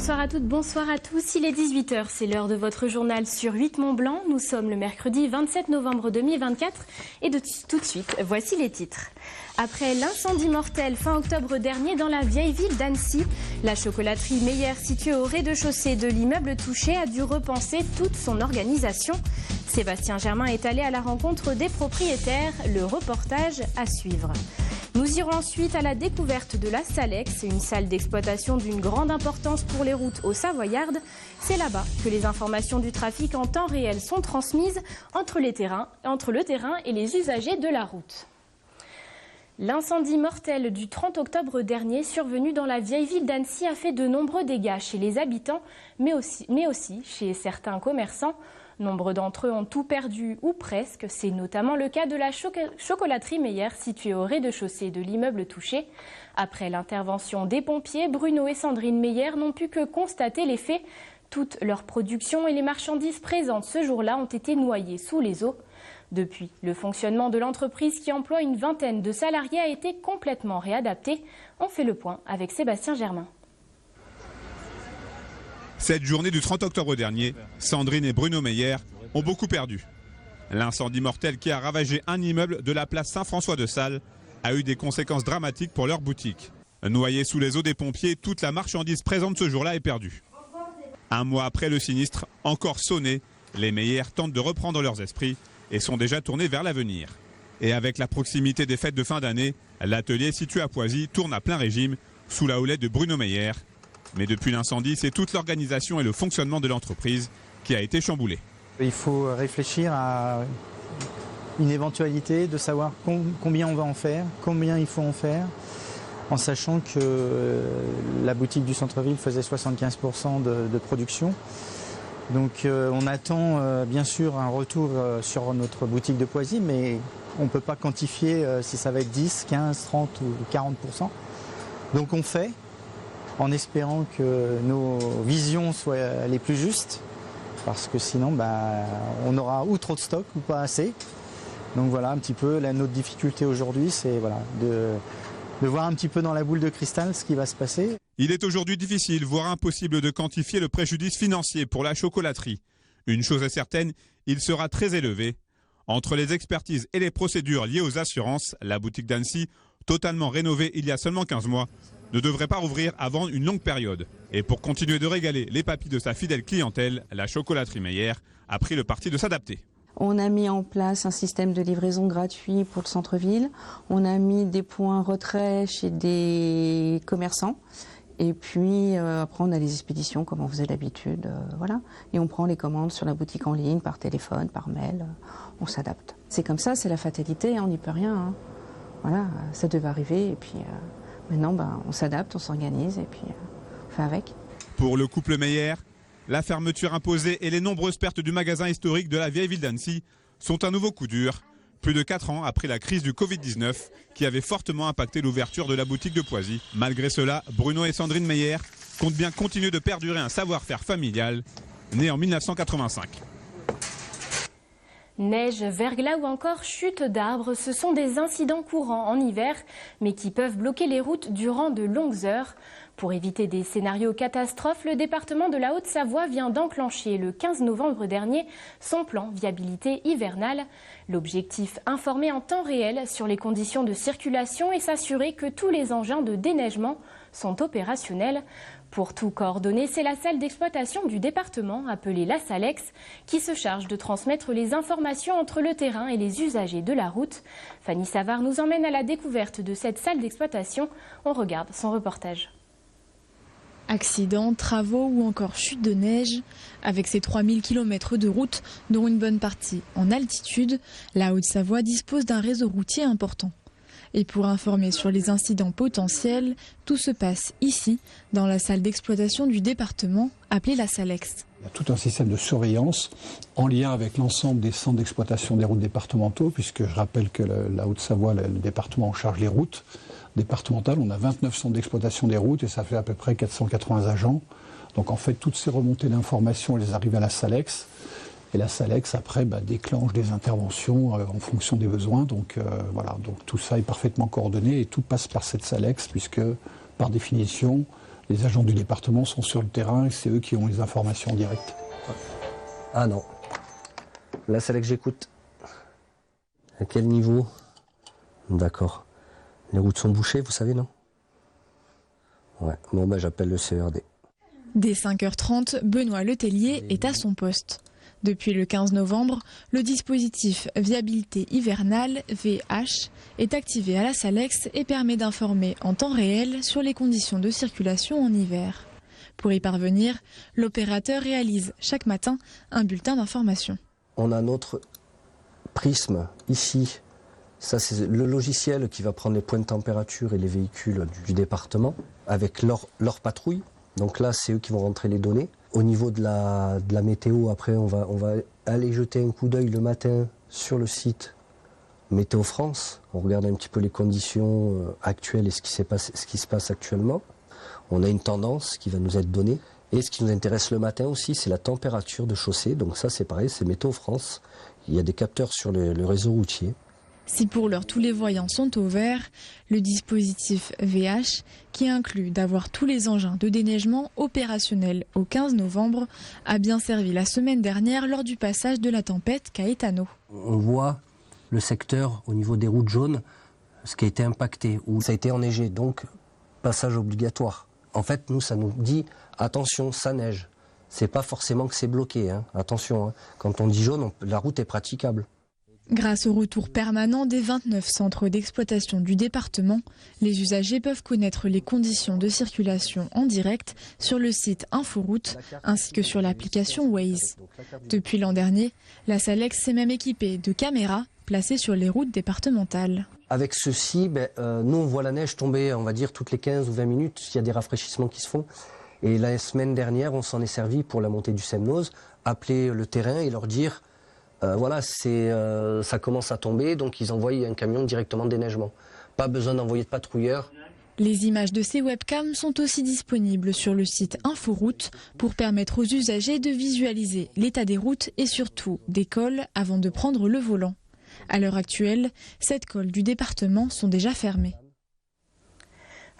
Bonsoir à toutes, bonsoir à tous. Il est 18h, c'est l'heure de votre journal sur 8 Mont-Blanc. Nous sommes le mercredi 27 novembre 2024 et tout de suite, voici les titres. Après l'incendie mortel fin octobre dernier dans la vieille ville d'Annecy, la chocolaterie Meyer située au rez-de-chaussée de l'immeuble touché a dû repenser toute son organisation. Sébastien Germain est allé à la rencontre des propriétaires, le reportage à suivre. Nous irons ensuite à la découverte de la Salex, une salle d'exploitation d'une grande importance pour les routes aux Savoyardes. C'est là-bas que les informations du trafic en temps réel sont transmises entre le terrain et les usagers de la route. L'incendie mortel du 30 octobre dernier survenu dans la vieille ville d'Annecy a fait de nombreux dégâts chez les habitants, mais aussi chez certains commerçants. Nombre d'entre eux ont tout perdu ou presque. C'est notamment le cas de la chocolaterie Meyer située au rez-de-chaussée de l'immeuble touché. Après l'intervention des pompiers, Bruno et Sandrine Meyer n'ont pu que constater les faits. Toute leur production et les marchandises présentes ce jour-là ont été noyées sous les eaux. Depuis, le fonctionnement de l'entreprise qui emploie une vingtaine de salariés a été complètement réadapté. On fait le point avec Sébastien Germain. Cette journée du 30 octobre dernier, Sandrine et Bruno Meyer ont beaucoup perdu. L'incendie mortel qui a ravagé un immeuble de la place Saint-François-de-Sales a eu des conséquences dramatiques pour leur boutique. Noyée sous les eaux des pompiers, toute la marchandise présente ce jour-là est perdue. Un mois après le sinistre, encore sonné, les Meyer tentent de reprendre leurs esprits et sont déjà tournés vers l'avenir. Et avec la proximité des fêtes de fin d'année, l'atelier situé à Poisy tourne à plein régime sous la houlette de Bruno Meyer. Mais depuis l'incendie, c'est toute l'organisation et le fonctionnement de l'entreprise qui a été chamboulé. Il faut réfléchir à une éventualité de savoir combien on va en faire, combien il faut en faire, en sachant que la boutique du centre-ville faisait 75% de production. Donc on attend bien sûr un retour sur notre boutique de Poisy, mais on ne peut pas quantifier si ça va être 10, 15, 30 ou 40%. Donc on fait, en espérant que nos visions soient les plus justes, parce que sinon on aura ou trop de stock ou pas assez. Donc voilà un petit peu notre difficulté aujourd'hui, c'est de voir un petit peu dans la boule de cristal ce qui va se passer. Il est aujourd'hui difficile, voire impossible de quantifier le préjudice financier pour la chocolaterie. Une chose est certaine, il sera très élevé. Entre les expertises et les procédures liées aux assurances, la boutique d'Annecy, totalement rénovée il y a seulement 15 mois, ne devrait pas rouvrir avant une longue période. Et pour continuer de régaler les papilles de sa fidèle clientèle, la chocolaterie Meyer a pris le parti de s'adapter. On a mis en place un système de livraison gratuit pour le centre-ville. On a mis des points retrait chez des commerçants. Et puis après on a les expéditions comme on faisait d'habitude. Voilà. Et on prend les commandes sur la boutique en ligne, par téléphone, par mail. On s'adapte. C'est comme ça, c'est la fatalité, on n'y peut rien. Hein. Voilà, ça devait arriver et puis... Maintenant, on s'adapte, on s'organise et puis on fait avec. Pour le couple Meyer, la fermeture imposée et les nombreuses pertes du magasin historique de la vieille ville d'Annecy sont un nouveau coup dur, plus de 4 ans après la crise du Covid-19 qui avait fortement impacté l'ouverture de la boutique de Poisy. Malgré cela, Bruno et Sandrine Meyer comptent bien continuer de perdurer un savoir-faire familial né en 1985. Neige, verglas ou encore chute d'arbres, ce sont des incidents courants en hiver, mais qui peuvent bloquer les routes durant de longues heures. Pour éviter des scénarios catastrophes, le département de la Haute-Savoie vient d'enclencher le 15 novembre dernier son plan viabilité hivernale. L'objectif, informer en temps réel sur les conditions de circulation et s'assurer que tous les engins de déneigement sont opérationnels. Pour tout coordonner, c'est la salle d'exploitation du département, appelée la Salex, qui se charge de transmettre les informations entre le terrain et les usagers de la route. Fanny Savard nous emmène à la découverte de cette salle d'exploitation. On regarde son reportage. Accidents, travaux ou encore chute de neige, avec ses 3000 km de route, dont une bonne partie en altitude, la Haute-Savoie dispose d'un réseau routier important. Et pour informer sur les incidents potentiels, tout se passe ici, dans la salle d'exploitation du département, appelée la Salex. Il y a tout un système de surveillance en lien avec l'ensemble des centres d'exploitation des routes départementaux, puisque je rappelle que la Haute-Savoie, le département en charge les routes départementales. On a 29 centres d'exploitation des routes et ça fait à peu près 480 agents. Donc en fait, toutes ces remontées d'informations, elles arrivent à la Salex. Et la Salex, après, déclenche des interventions en fonction des besoins. Donc voilà, donc tout ça est parfaitement coordonné et tout passe par cette Salex, puisque par définition, Les agents du département sont sur le terrain et c'est eux qui ont les informations directes. Ah non. Là, c'est là que j'écoute. À quel niveau? D'accord. Les routes sont bouchées, vous savez, non? Ouais. Bon, ben, j'appelle le CERD. Dès 5h30, Benoît Letellier est à son poste. Depuis le 15 novembre, le dispositif Viabilité hivernale, VH, est activé à la Salex et permet d'informer en temps réel sur les conditions de circulation en hiver. Pour y parvenir, l'opérateur réalise chaque matin un bulletin d'information. On a notre prisme ici. Ça, c'est le logiciel qui va prendre les points de température et les véhicules du département avec leur patrouille. Donc là, c'est eux qui vont rentrer les données. Au niveau de la météo, après, on va aller jeter un coup d'œil le matin sur le site Météo France. On regarde un petit peu les conditions actuelles et ce qui se passe actuellement. On a une tendance qui va nous être donnée. Et ce qui nous intéresse le matin aussi, c'est la température de chaussée. Donc ça, c'est pareil, c'est Météo France. Il y a des capteurs sur le réseau routier. Si pour l'heure tous les voyants sont au vert, le dispositif VH, qui inclut d'avoir tous les engins de déneigement opérationnels au 15 novembre, a bien servi la semaine dernière lors du passage de la tempête Caetano. On voit le secteur au niveau des routes jaunes, ce qui a été impacté, où ça a été enneigé, donc passage obligatoire. En fait, nous, ça nous dit, attention, ça neige. C'est pas forcément que c'est bloqué, hein. Attention, hein. Quand on dit jaune, la route est praticable. Grâce au retour permanent des 29 centres d'exploitation du département, les usagers peuvent connaître les conditions de circulation en direct sur le site Inforoute ainsi que sur l'application Waze. Depuis l'an dernier, la Salex s'est même équipée de caméras placées sur les routes départementales. Avec ceci, nous on voit la neige tomber, on va dire, toutes les 15 ou 20 minutes, il y a des rafraîchissements qui se font. Et la semaine dernière, on s'en est servi pour la montée du Semnoz, appeler le terrain et leur dire... voilà, ça commence à tomber, donc ils envoient un camion directement de déneigement. Pas besoin d'envoyer de patrouilleurs. Les images de ces webcams sont aussi disponibles sur le site Inforoute pour permettre aux usagers de visualiser l'état des routes et surtout des cols avant de prendre le volant. À l'heure actuelle, 7 cols du département sont déjà fermés.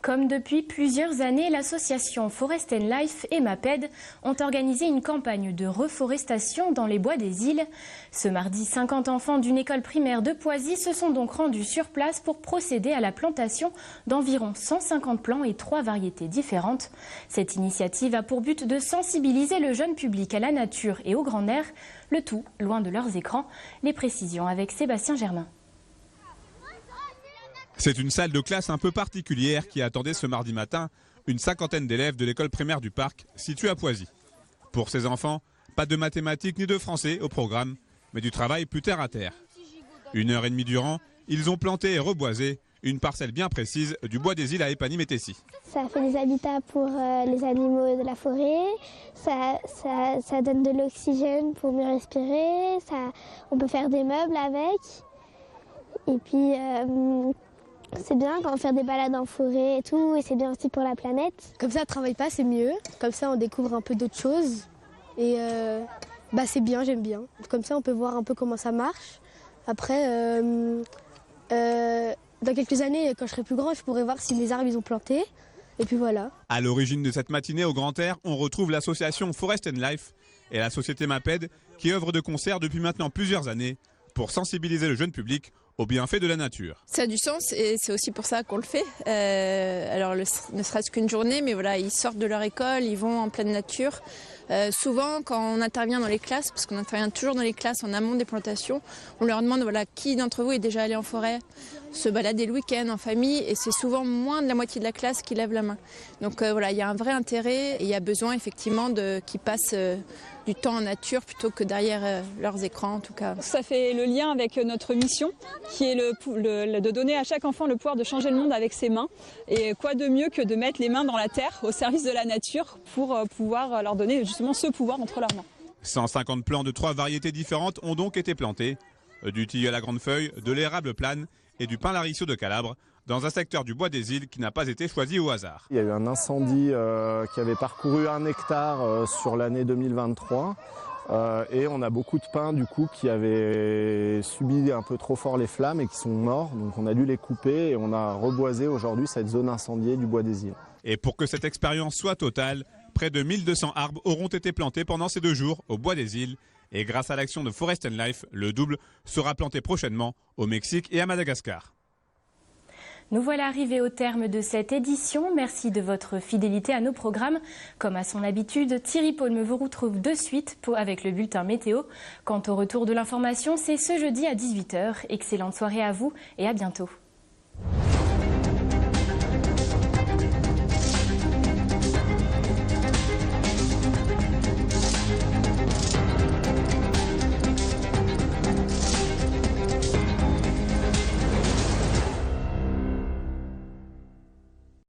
Comme depuis plusieurs années, l'association Forest and Life et MAPED ont organisé une campagne de reforestation dans les bois des îles. Ce mardi, 50 enfants d'une école primaire de Poisy se sont donc rendus sur place pour procéder à la plantation d'environ 150 plants et 3 variétés différentes. Cette initiative a pour but de sensibiliser le jeune public à la nature et au grand air, le tout loin de leurs écrans. Les précisions avec Sébastien Germain. C'est une salle de classe un peu particulière qui attendait ce mardi matin une cinquantaine d'élèves de l'école primaire du Parc, située à Poisy. Pour ces enfants, pas de mathématiques ni de français au programme, mais du travail plus terre à terre. 1h30 durant, ils ont planté et reboisé une parcelle bien précise du bois des îles à Épagny-Métessy. Ça fait des habitats pour les animaux de la forêt, ça donne de l'oxygène pour mieux respirer, on peut faire des meubles avec. Et puis... c'est bien quand on fait des balades en forêt et tout, et c'est bien aussi pour la planète. Comme ça, on ne travaille pas, c'est mieux. Comme ça, on découvre un peu d'autres choses. Et c'est bien, j'aime bien. Comme ça, on peut voir un peu comment ça marche. Après, dans quelques années, quand je serai plus grand, je pourrai voir si les arbres ils ont planté. Et puis voilà. À l'origine de cette matinée au Grand Air, on retrouve l'association Forest and Life et la société MAPED qui œuvrent de concert depuis maintenant plusieurs années pour sensibiliser le jeune public aux bienfaits de la nature. Ça a du sens et c'est aussi pour ça qu'on le fait. Alors ne serait-ce qu'une journée, mais voilà, ils sortent de leur école, ils vont en pleine nature. Souvent, quand on intervient dans les classes, parce qu'on intervient toujours dans les classes en amont des plantations, on leur demande qui d'entre vous est déjà allé en forêt, se balader le week-end en famille, et c'est souvent moins de la moitié de la classe qui lève la main. Donc il y a un vrai intérêt et il y a besoin effectivement qu'ils passent du temps en nature plutôt que derrière leurs écrans en tout cas. Ça fait le lien avec notre mission qui est de donner à chaque enfant le pouvoir de changer le monde avec ses mains. Et quoi de mieux que de mettre les mains dans la terre au service de la nature pour pouvoir leur donner justement ce pouvoir entre leurs mains. 150 plants de 3 variétés différentes ont donc été plantés. Du tilleul à la grande feuille, de l'érable plane et du pin lariceau de Calabre, dans un secteur du bois des îles qui n'a pas été choisi au hasard. Il y a eu un incendie qui avait parcouru 1 hectare sur l'année 2023. Et on a beaucoup de pins du coup qui avaient subi un peu trop fort les flammes et qui sont morts. Donc on a dû les couper et on a reboisé aujourd'hui cette zone incendiée du bois des îles. Et pour que cette expérience soit totale, près de 1200 arbres auront été plantés pendant ces 2 jours au bois des îles. Et grâce à l'action de Forest & Life, le double sera planté prochainement au Mexique et à Madagascar. Nous voilà arrivés au terme de cette édition. Merci de votre fidélité à nos programmes. Comme à son habitude, Thierry Paume vous retrouve de suite avec le bulletin météo. Quant au retour de l'information, c'est ce jeudi à 18h. Excellente soirée à vous et à bientôt.